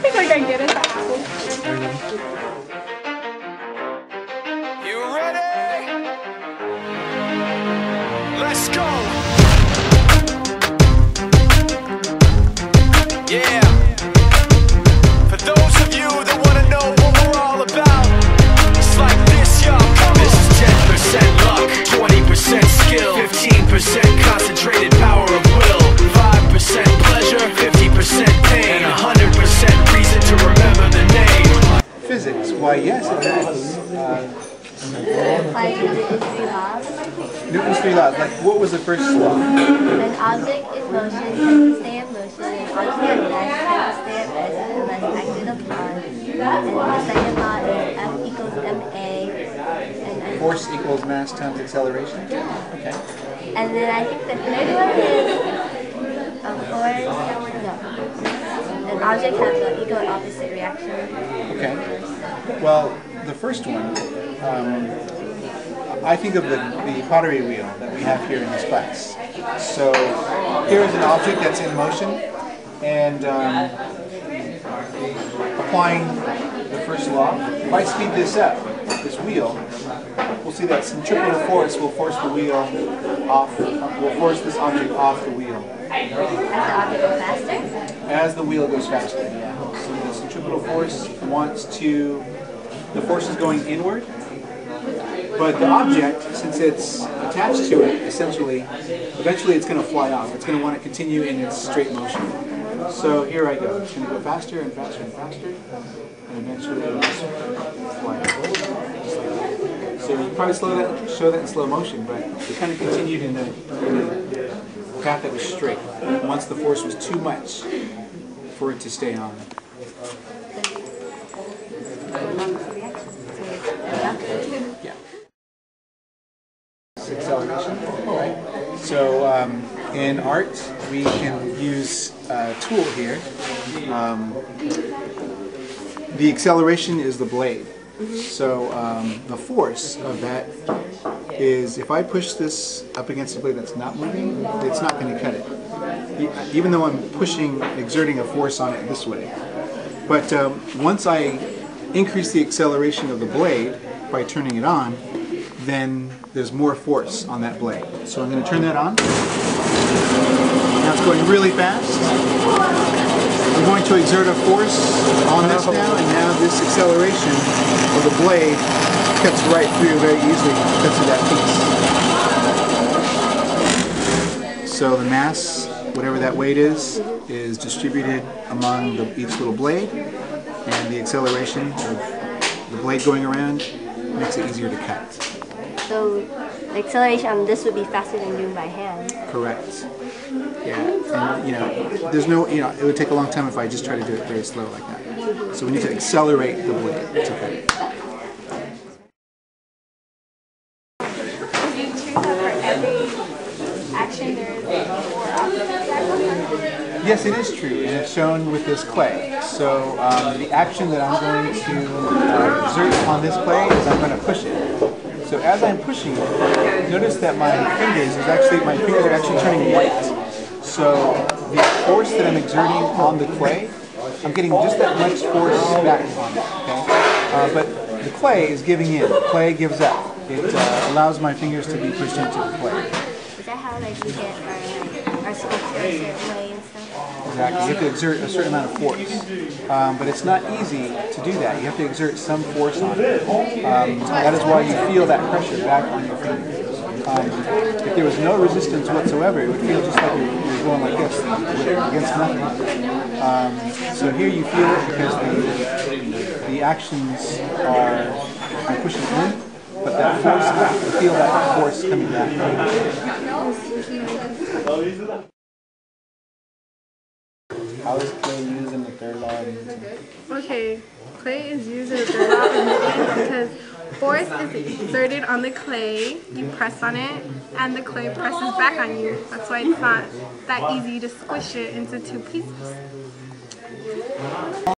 think I can get it that apple. You ready? Let's go. Yeah. For those of you that want to know what we're all about, it's like this, y'all. This is 10% luck, 20% skill, 15% concentrated power of will, 5% pleasure, 50% pain, and 100% reason to remember the name. Physics, why yes it has. Like Newton's 3 laws. Newton's 3 laws, like what was the first law? An object in motion can stay in motion, an object at rest can stay at rest unless acted upon. And the second law is F equals ma. And Force equals mass times acceleration? Okay. And then I think the third one is a force, no. An object has an equal and opposite reaction. Okay. Well, the first one, I think of the pottery wheel that we have here in this class. So here is an object that's in motion, and applying the first law, if I speed this up, this wheel, we'll see that centripetal force will force the wheel off, will force this object off the wheel. As the object goes faster? As the wheel goes faster, yeah. So the centripetal force wants to, the force is going inward, but the object, since it's attached to it, essentially, eventually it's going to fly off. It's going to want to continue in its straight motion. So here I go. It's going to go faster and faster and faster, and eventually it'll just fly off. So you probably show that in slow motion, but it kind of continued in a path that was straight. Once the force was too much for it to stay on. Yeah. Acceleration, right? So in art, we can use a tool here. The acceleration is the blade. So the force of that is, if I push this up against a blade that's not moving, it's not going to cut it. Even though I'm exerting a force on it this way. But once I increase the acceleration of the blade by turning it on, then there's more force on that blade. So I'm going to turn that on. Now it's going really fast. I'm going to exert a force on this now, and now this acceleration of the blade cuts right through very easily, cuts through that piece. So the mass, whatever that weight is distributed among each little blade, and the acceleration of the blade going around makes it easier to cut. So the acceleration on this would be faster than doing by hand. Correct. Yeah, and there's no, it would take a long time if I just try to do it very slow like that. So we need to accelerate the blade to cut it. Is it true that for every action there is 4 opposites? Yes, it is true, and it's shown with this clay. So the action that I'm going to exert on this clay is I'm going to push it. So as I'm pushing it, notice that my fingers are actually turning white. So the force that I'm exerting on the clay, I'm getting just that much force back on it. Okay? But the clay is giving in. The clay gives up. It allows my fingers to be pushed into the clay. Is that how we get our sculpture a certain way and stuff? Exactly. You have to exert a certain amount of force. But it's not easy to do that. You have to exert some force on it. That is why you feel that pressure back on your fingers. If there was no resistance whatsoever, it would feel just like you're going like this, against nothing. So here you feel it because the actions are pushing in, but that force, you feel that force coming back. How is clay used in the third law of Newton? Okay, clay is used in the third law of Newton because force is exerted on the clay, you press on it, and the clay presses back on you. That's why it's not that easy to squish it into 2 pieces.